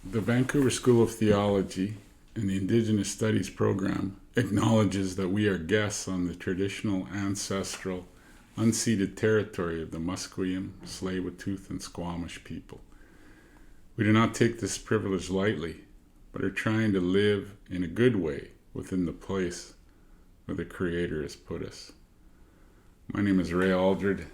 The Vancouver School of Theology and the Indigenous Studies program acknowledges that we are guests on the traditional, ancestral, unceded territory of the Musqueam, Tsleil-Waututh, and Squamish people. We do not take this privilege lightly, but are trying to live in a good way within the place where the Creator has put us. My name is Ray Aldred.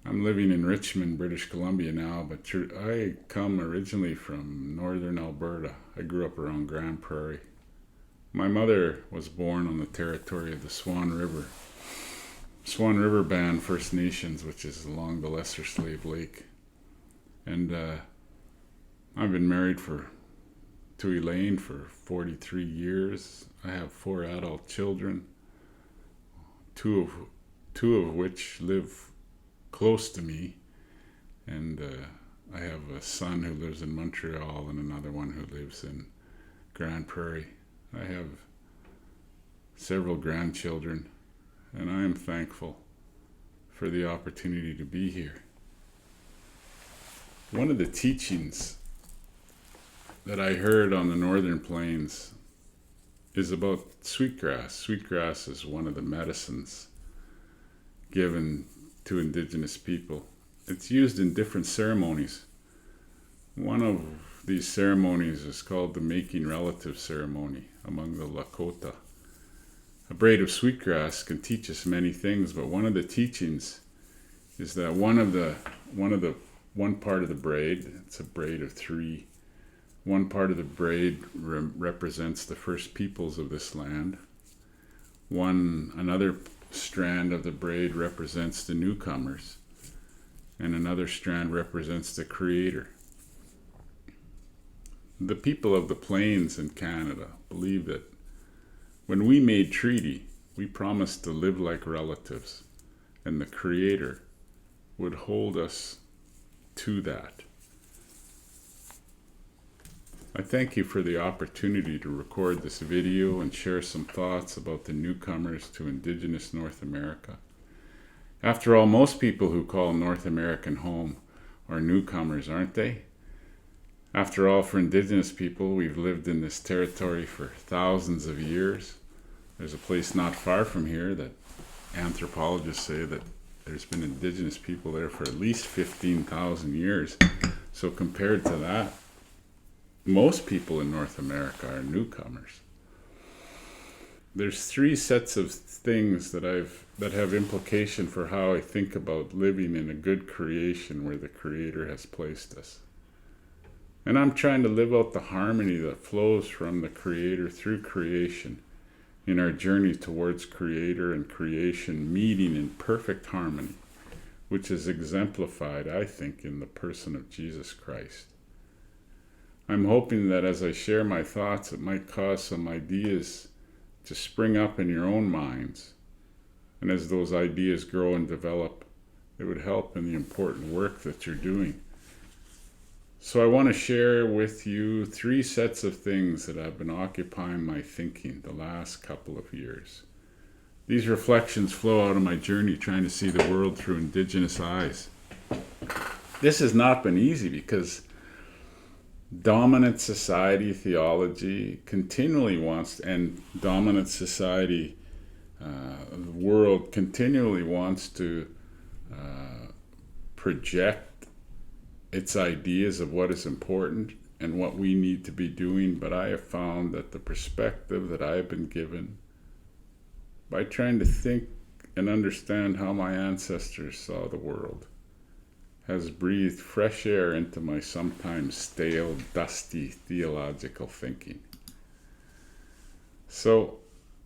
I'm living in Richmond, British Columbia now, but I come originally from northern Alberta. I grew up around Grand Prairie. My mother was born on the territory of the Swan River Band First Nations, which is along the Lesser Slave Lake. And I've been married to Elaine for 43 years. I have 4 adult children, two of which live close to me, and I have a son who lives in Montreal and another one who lives in Grand Prairie. I have several grandchildren, and I am thankful for the opportunity to be here. One of the teachings that I heard on the Northern Plains is about sweetgrass. Sweetgrass is one of the medicines given to Indigenous people. It's used in different ceremonies. One of these ceremonies is called the Making Relative ceremony among the Lakota. A braid of sweetgrass can teach us many things, but one of the teachings is that one part of the braid, it's a braid of 3. One part of the braid represents the first peoples of this land. Another strand of the braid represents the newcomers, and another strand represents the Creator. The people of the plains in Canada believe that when we made treaty, we promised to live like relatives, and the Creator would hold us to that. I thank you for the opportunity to record this video and share some thoughts about the newcomers to Indigenous North America. After all, most people who call North American home are newcomers, aren't they? After all, for Indigenous people, we've lived in this territory for thousands of years. There's a place not far from here that anthropologists say that there's been Indigenous people there for at least 15,000 years. So compared to that, most people in North America are newcomers. There's 3 sets of things that have implication for how I think about living in a good creation where the Creator has placed us. And I'm trying to live out the harmony that flows from the Creator through creation in our journey towards Creator and creation meeting in perfect harmony, which is exemplified, I think, in the person of Jesus Christ. I'm hoping that as I share my thoughts, it might cause some ideas to spring up in your own minds. And as those ideas grow and develop, it would help in the important work that you're doing. So I want to share with you 3 sets of things that have been occupying my thinking the last couple of years. These reflections flow out of my journey trying to see the world through Indigenous eyes. This has not been easy because dominant society theology continually the world continually wants to project its ideas of what is important and what we need to be doing, but I have found that the perspective that I have been given by trying to think and understand how my ancestors saw the world has breathed fresh air into my sometimes stale, dusty theological thinking. So,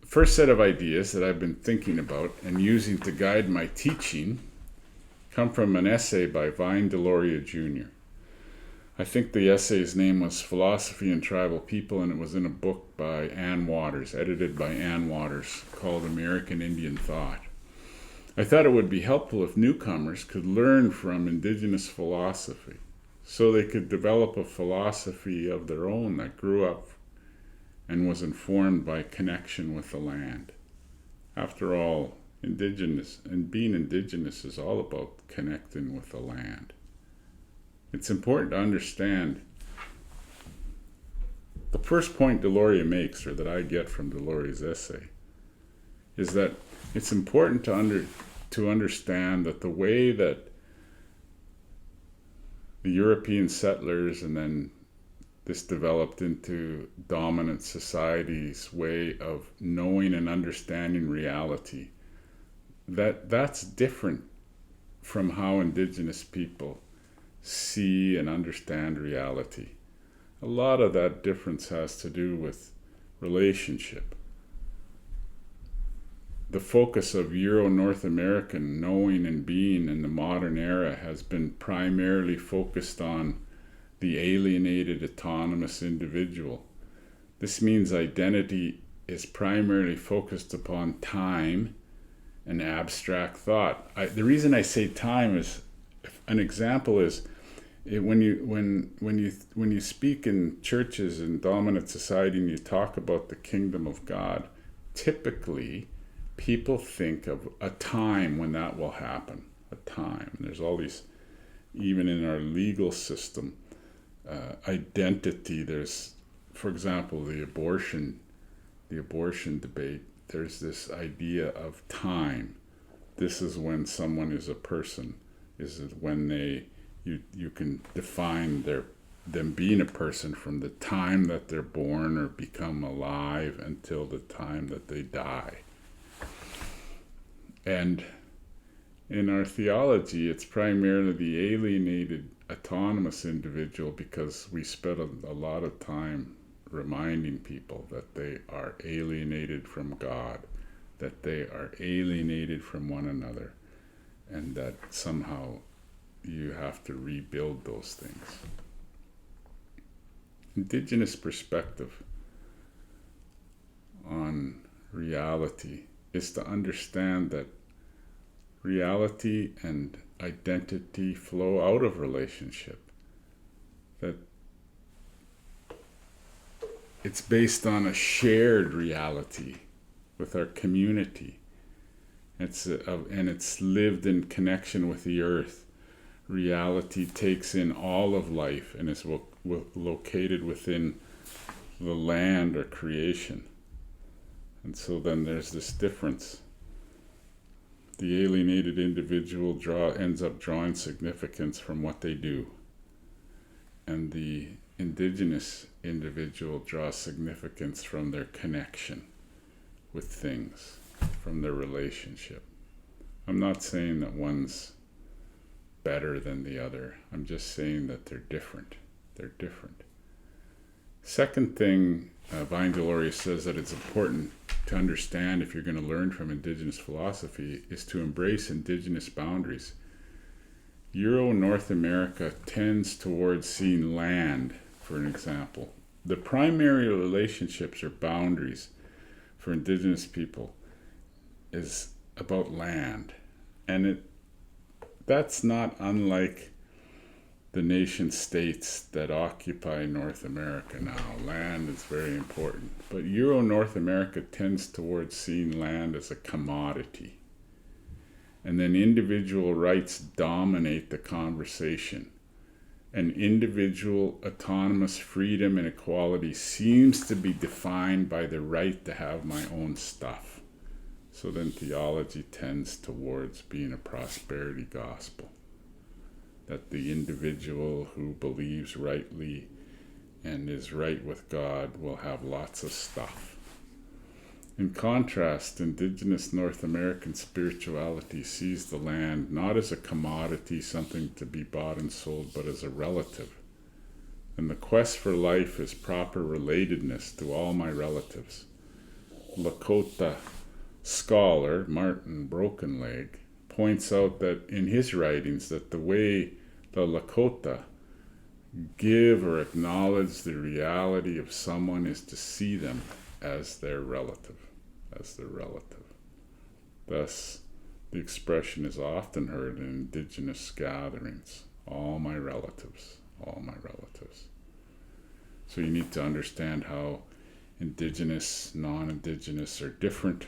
first set of ideas that I've been thinking about and using to guide my teaching come from an essay by Vine Deloria Jr. I think the essay's name was Philosophy and Tribal People, and it was in a book by Ann Waters, edited by Ann Waters, called American Indian Thought. I thought it would be helpful if newcomers could learn from Indigenous philosophy so they could develop a philosophy of their own that grew up and was informed by connection with the land. After all, being Indigenous is all about connecting with the land. It's important to understand first point Deloria makes, or that I get from Deloria's essay, is that it's important to understand that the way that the European settlers and then this developed into dominant society's way of knowing and understanding reality, that's different from how indigenous people see and understand reality. A lot of that difference has to do with relationship. The focus of Euro-North American knowing and being in the modern era has been primarily focused on the alienated autonomous individual. This means identity is primarily focused upon time and abstract thought. The reason I say time is, an example is, when you speak in churches in dominant society and you talk about the kingdom of God, typically people think of a time when that will happen, a time. And there's all these, even in our legal system, identity. There's, for example, the abortion debate. There's this idea of time. This is when someone is a person. Is it when you can define them being a person from the time that they're born or become alive until the time that they die. And in our theology, it's primarily the alienated autonomous individual, because we spent a lot of time reminding people that they are alienated from God, that they are alienated from one another, and that somehow you have to rebuild those things. Indigenous perspective on reality is to understand that reality and identity flow out of relationship, that it's based on a shared reality with our community. And it's lived in connection with the earth. Reality takes in all of life and is located within the land or creation. And so then there's this difference. The alienated individual ends up drawing significance from what they do. And the indigenous individual draws significance from their connection with things, from their relationship. I'm not saying that one's better than the other. I'm just saying that they're different. They're different. Second thing, Vine Deloria says that it's important to understand if you're going to learn from indigenous philosophy is to embrace indigenous boundaries. Euro-North America tends towards seeing land, for an example. The primary relationships or boundaries for indigenous people is about land. And that's not unlike the nation states that occupy North America now. Land is very important. But Euro-North America tends towards seeing land as a commodity. And then individual rights dominate the conversation. And individual autonomous freedom and equality seems to be defined by the right to have my own stuff. So then theology tends towards being a prosperity gospel. That the individual who believes rightly and is right with God will have lots of stuff. In contrast, indigenous North American spirituality sees the land not as a commodity, something to be bought and sold, but as a relative. And the quest for life is proper relatedness to all my relatives. Lakota scholar Martin Brokenleg points out that in his writings that the way the Lakota give or acknowledge the reality of someone is to see them as their relative, Thus, the expression is often heard in indigenous gatherings, all my relatives. So you need to understand how indigenous, non-indigenous are different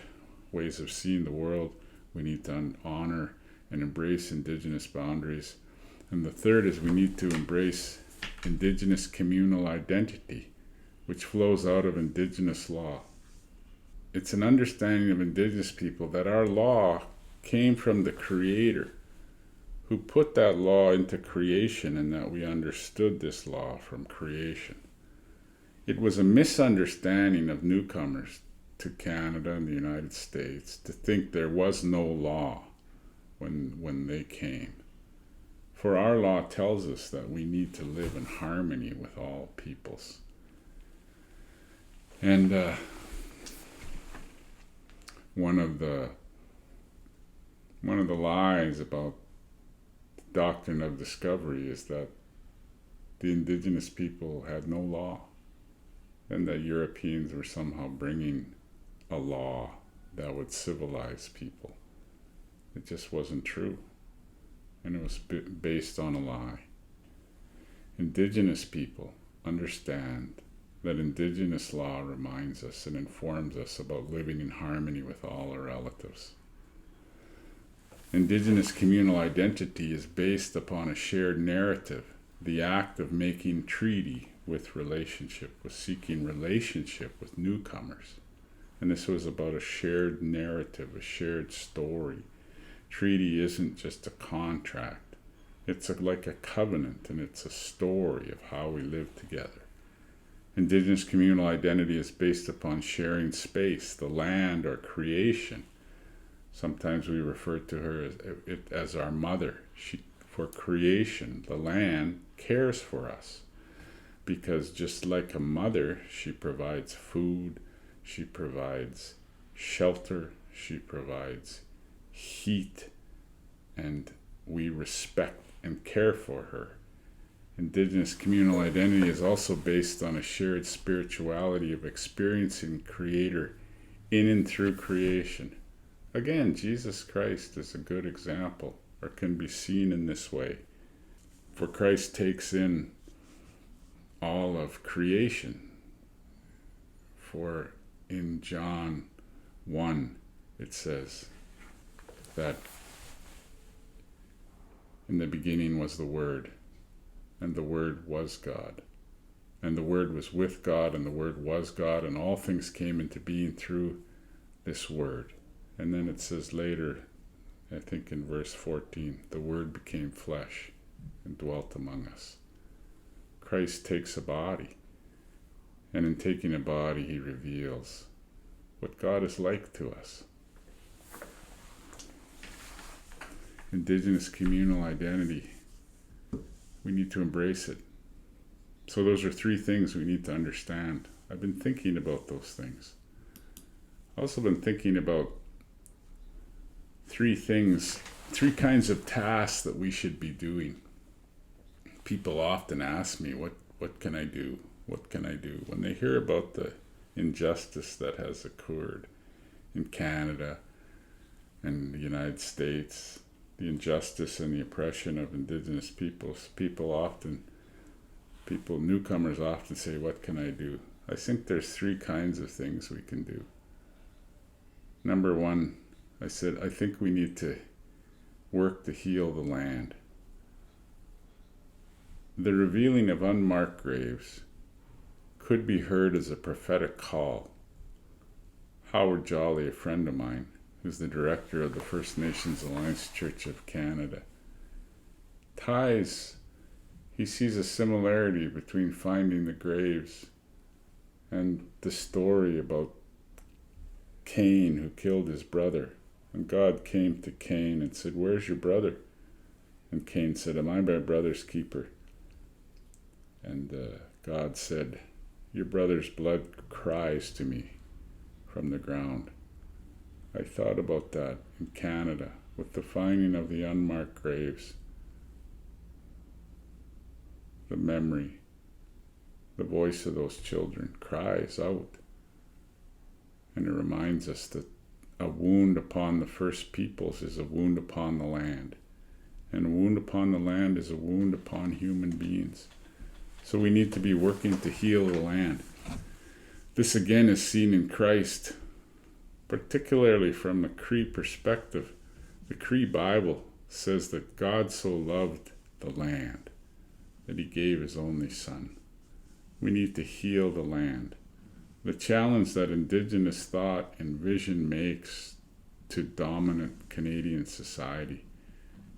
ways of seeing the world. We need to honor and embrace indigenous boundaries. And the third is we need to embrace indigenous communal identity, which flows out of Indigenous law. It's an understanding of Indigenous people that our law came from the Creator, who put that law into creation, and that we understood this law from creation. It was a misunderstanding of newcomers to Canada and the United States to think there was no law when they came. For our law tells us that we need to live in harmony with all peoples. And one of the lies about the doctrine of discovery is that the Indigenous people had no law, and that Europeans were somehow bringing a law that would civilize people. It just wasn't true, and it was based on a lie. Indigenous people understand that Indigenous law reminds us and informs us about living in harmony with all our relatives. Indigenous communal identity is based upon a shared narrative, the act of making treaty with relationship, with seeking relationship with newcomers. And this was about a shared narrative, a shared story. Treaty isn't just a contract. It's like a covenant, and it's a story of how we live together. Indigenous communal identity is based upon sharing space, the land or creation. Sometimes we refer to her as our mother. For creation, the land cares for us, because just like a mother, she provides food, she provides shelter, she provides heat, and we respect and care for her. Indigenous communal identity is also based on a shared spirituality of experiencing Creator in and through creation. Again, Jesus Christ is a good example, or can be seen in this way. For Christ takes in all of creation. For in John 1, it says that in the beginning was the Word, and the Word was God. And the Word was with God, and the Word was God, and all things came into being through this Word. And then it says later, I think in verse 14, the Word became flesh and dwelt among us. Christ takes a body, and in taking a body, he reveals what God is like to us. Indigenous communal identity, we need to embrace it. So those are three things we need to understand. I've been thinking about those things. I've also been thinking about three kinds of tasks that we should be doing. People often ask me, what can I do? What can I do? When they hear about the injustice that has occurred in Canada and the United States, the injustice and the oppression of Indigenous peoples, newcomers often say, what can I do? I think there's three kinds of things we can do. Number one, I think we need to work to heal the land. The revealing of unmarked graves could be heard as a prophetic call. Howard Jolly, a friend of mine, who's the director of the First Nations Alliance Church of Canada, he sees a similarity between finding the graves and the story about Cain, who killed his brother. And God came to Cain and said, "Where's your brother?" And Cain said, "Am I my brother's keeper?" And God said, "Your brother's blood cries to me from the ground." I thought about that in Canada with the finding of the unmarked graves. The memory, the voice of those children cries out. And it reminds us that a wound upon the first peoples is a wound upon the land. And a wound upon the land is a wound upon human beings. So we need to be working to heal the land. This again is seen in Christ, particularly from the Cree perspective. The Cree Bible says that God so loved the land that he gave his only son, We need to heal the land. The challenge that Indigenous thought and vision makes to dominant Canadian society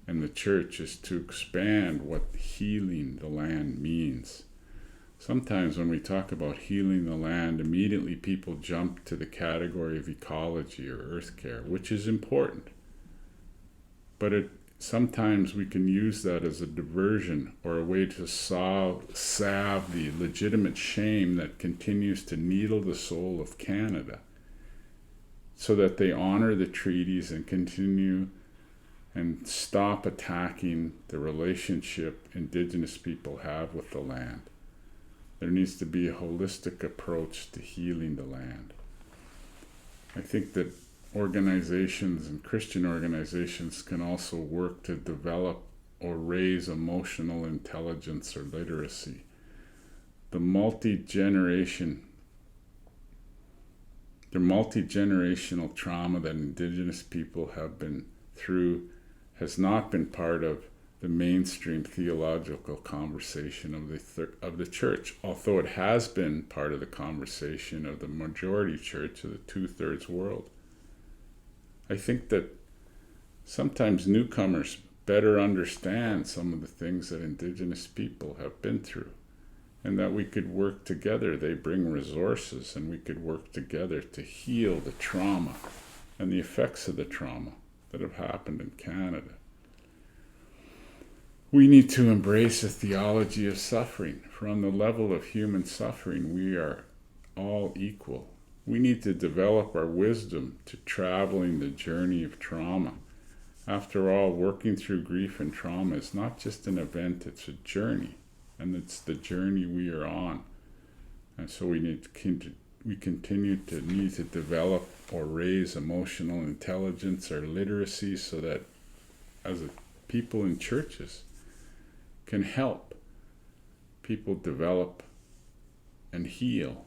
and the church is to expand what healing the land means. Sometimes when we talk about healing the land, immediately people jump to the category of ecology or earth care, which is important. But sometimes we can use that as a diversion or a way to salve the legitimate shame that continues to needle the soul of Canada, so that they honor the treaties and continue and stop attacking the relationship Indigenous people have with the land. There needs to be a holistic approach to healing the land. I think that organizations and Christian organizations can also work to develop or raise emotional intelligence or literacy. The multi-generational trauma that Indigenous people have been through has not been part of the mainstream theological conversation of the church, although it has been part of the conversation of the majority church of the two-thirds world. I think that sometimes newcomers better understand some of the things that Indigenous people have been through, and that we could work together. They bring resources, and we could work together to heal the trauma and the effects of the trauma that have happened in Canada. We need to embrace a theology of suffering. For on the level of human suffering, we are all equal. We need to develop our wisdom to traveling the journey of trauma. After all, working through grief and trauma is not just an event, it's a journey. And it's the journey we are on. And so we continue to need to develop or raise emotional intelligence or literacy so that as people in churches can help people develop and heal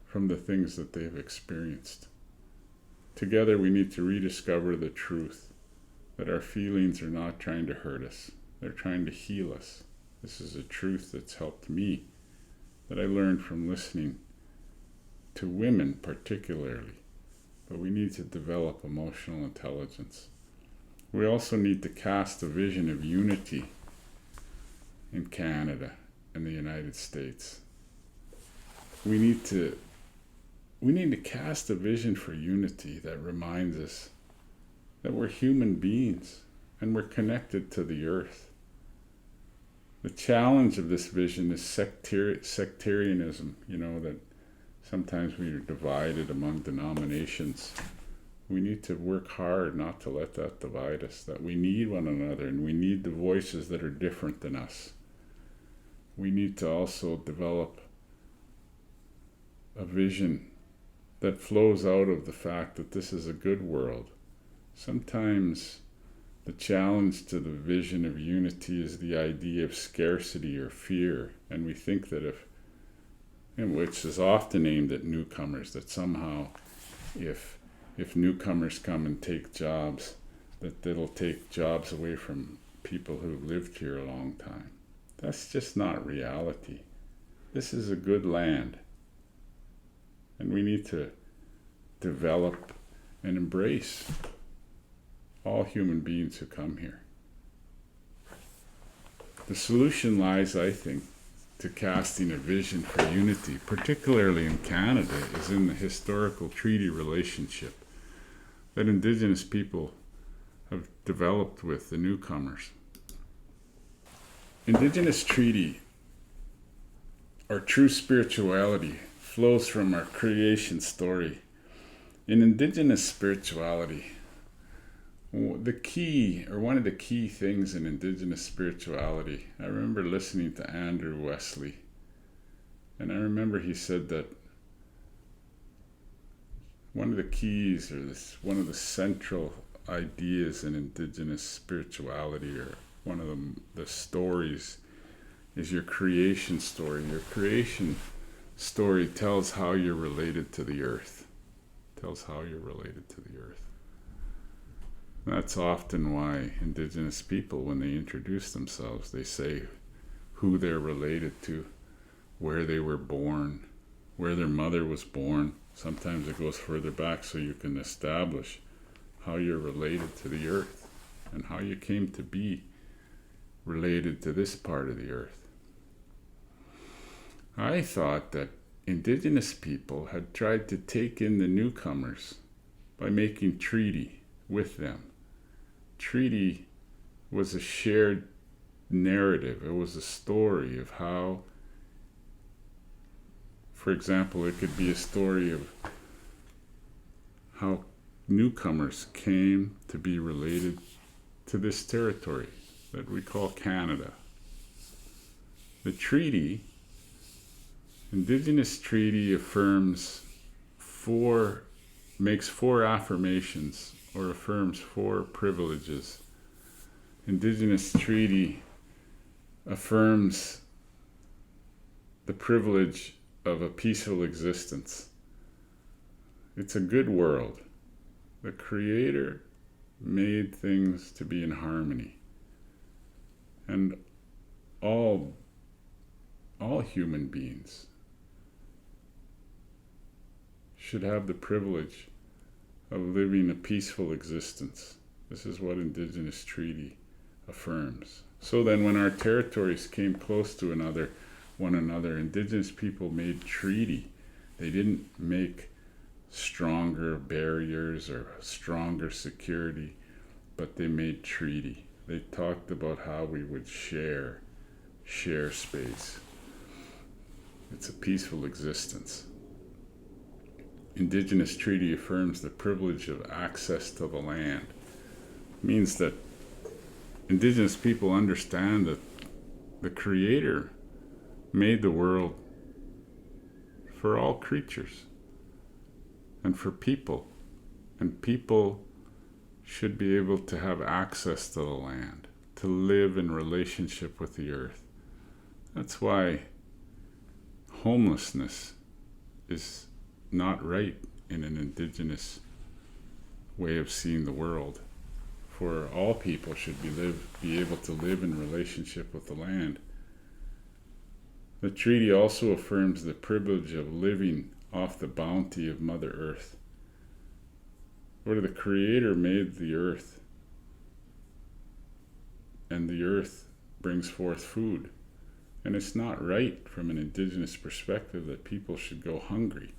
from the things that they've experienced. Together we need to rediscover the truth that our feelings are not trying to hurt us. They're trying to heal us. This is a truth that's helped me, that I learned from listening to women particularly. But we need to develop emotional intelligence. We also need to cast a vision of unity in Canada and the United States. We need to cast a vision for unity that reminds us that we're human beings and we're connected to the earth. The challenge of this vision is sectarianism, that sometimes we are divided among denominations. We need to work hard not to let that divide us, that we need one another and we need the voices that are different than us. We need to also develop a vision that flows out of the fact that this is a good world. Sometimes the challenge to the vision of unity is the idea of scarcity or fear, and we think that which is often aimed at newcomers, that somehow if newcomers come and take jobs, that it'll take jobs away from people who've lived here a long time. That's just not reality. This is a good land, and we need to develop and embrace all human beings who come here. The solution lies, I think, to casting a vision for unity, particularly in Canada, is in the historical treaty relationship that Indigenous people have developed with the newcomers. Indigenous treaty, our true spirituality, flows from our creation story. In Indigenous spirituality, the key, or one of the key things in Indigenous spirituality, I remember listening to Andrew Wesley, and I remember he said that one of the keys, or one of the central ideas in Indigenous spirituality, or one of the stories, is your creation story. Your creation story tells how you're related to the earth. Tells how you're related to the earth. That's often why Indigenous people, when they introduce themselves, they say, who they're related to, where they were born, where their mother was born. Sometimes it goes further back so you can establish how you're related to the earth and how you came to be related to this part of the earth. I thought that indigenous people had tried to take in the newcomers by making treaty with them. Treaty was a shared narrative. It was a story of how, for example, it could be a story of how newcomers came to be related to this territory that we call Canada. The treaty, Indigenous treaty, makes four affirmations or affirms four privileges. Indigenous treaty affirms the privilege of a peaceful existence. It's a good world. The Creator made things to be in harmony. And all human beings should have the privilege of living a peaceful existence. This is what Indigenous treaty affirms. So then when our territories came close to one another, Indigenous people made treaty. They didn't make stronger barriers or stronger security, but they made treaty. They talked about how we would share space. It's a peaceful existence. Indigenous treaty affirms the privilege of access to the land. It means that Indigenous people understand that the Creator made the world for all creatures and for people. And people should be able to have access to the land, to live in relationship with the earth. That's why homelessness is not right in an Indigenous way of seeing the world. For all people should be able to live in relationship with the land. The treaty also affirms the privilege of living off the bounty of Mother Earth. Where the Creator made the earth, and the earth brings forth food. And it's not right from an Indigenous perspective that people should go hungry.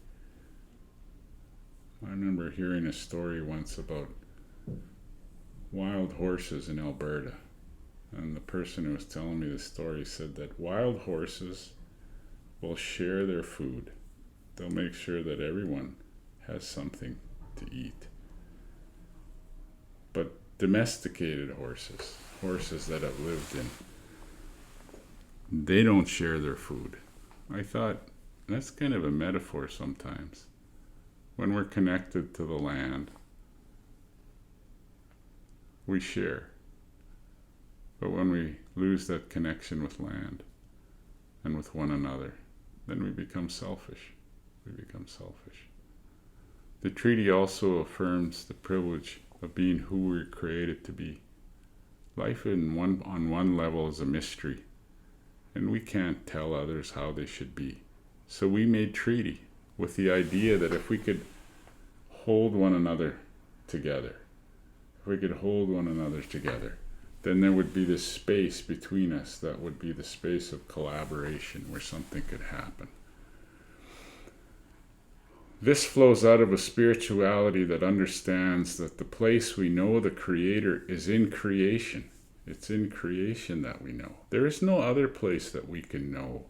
I remember hearing a story once about wild horses in Alberta. And the person who was telling me the story said that wild horses will share their food. They'll make sure that everyone has something to eat. But domesticated horses that have lived in, they don't share their food. I thought that's kind of a metaphor sometimes. When we're connected to the land, we share. But when we lose that connection with land and with one another, then we become selfish. The treaty also affirms the privilege of being who we're created to be. Life on one level is a mystery, and we can't tell others how they should be. So we made treaty with the idea that if we could hold one another together, then there would be this space between us that would be the space of collaboration where something could happen. This flows out of a spirituality that understands that the place we know the Creator is in creation. It's in creation that we know. There is no other place that we can know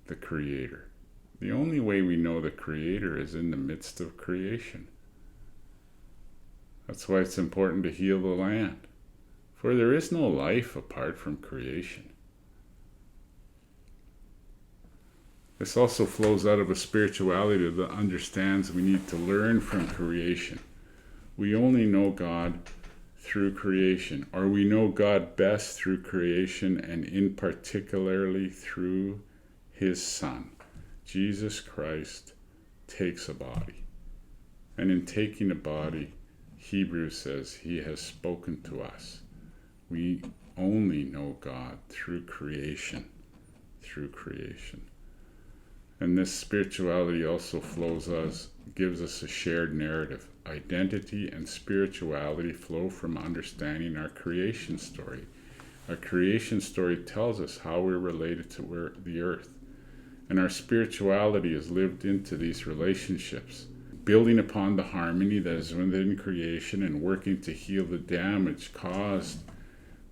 the Creator. The only way we know the Creator is in the midst of creation. That's why it's important to heal the land. For there is no life apart from creation. This also flows out of a spirituality that understands we need to learn from creation. We only know God through creation, or we know God best through creation, and in particularly through His Son. Jesus Christ takes a body. And in taking a body, Hebrews says He has spoken to us. We only know God through creation. through creation. And this spirituality also gives us a shared narrative. Identity and spirituality flow from understanding our creation story. Our creation story tells us how we're related to the earth. And our spirituality is lived into these relationships, building upon the harmony that is within creation and working to heal the damage caused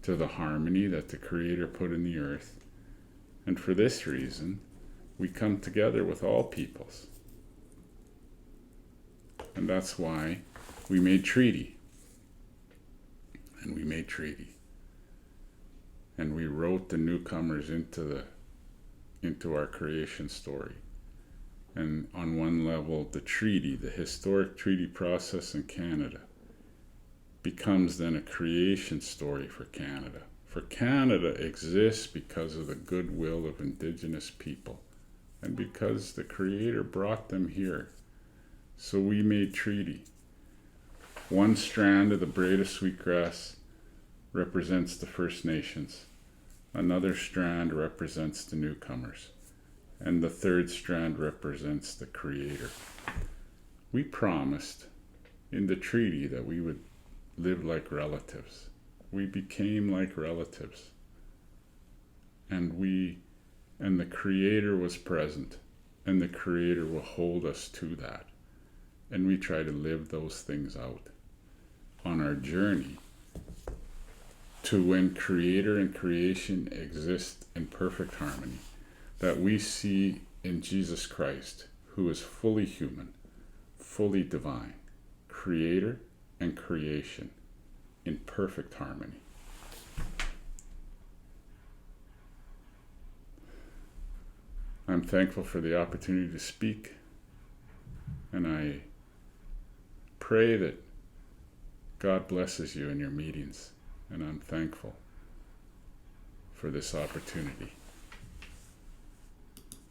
to the harmony that the Creator put in the earth. And for this reason, we come together with all peoples. And that's why we made treaty. And we made treaty. And we wrote the newcomers into our creation story. And on one level, the treaty, the historic treaty process in Canada, becomes then a creation story for Canada. For Canada exists because of the goodwill of Indigenous people and because the Creator brought them here. So we made treaty. One strand of the braid of sweetgrass represents the First Nations. Another strand represents the newcomers. And the third strand represents the Creator. We promised in the treaty that we would live like relatives. We became like relatives. And the Creator was present, and the Creator will hold us to that. And we try to live those things out on our journey to when Creator and creation exist in perfect harmony, that we see in Jesus Christ, who is fully human, fully divine, Creator and creation in perfect harmony. I'm thankful for the opportunity to speak, and I pray that God blesses you in your meetings, and I'm thankful for this opportunity.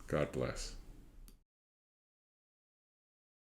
God bless.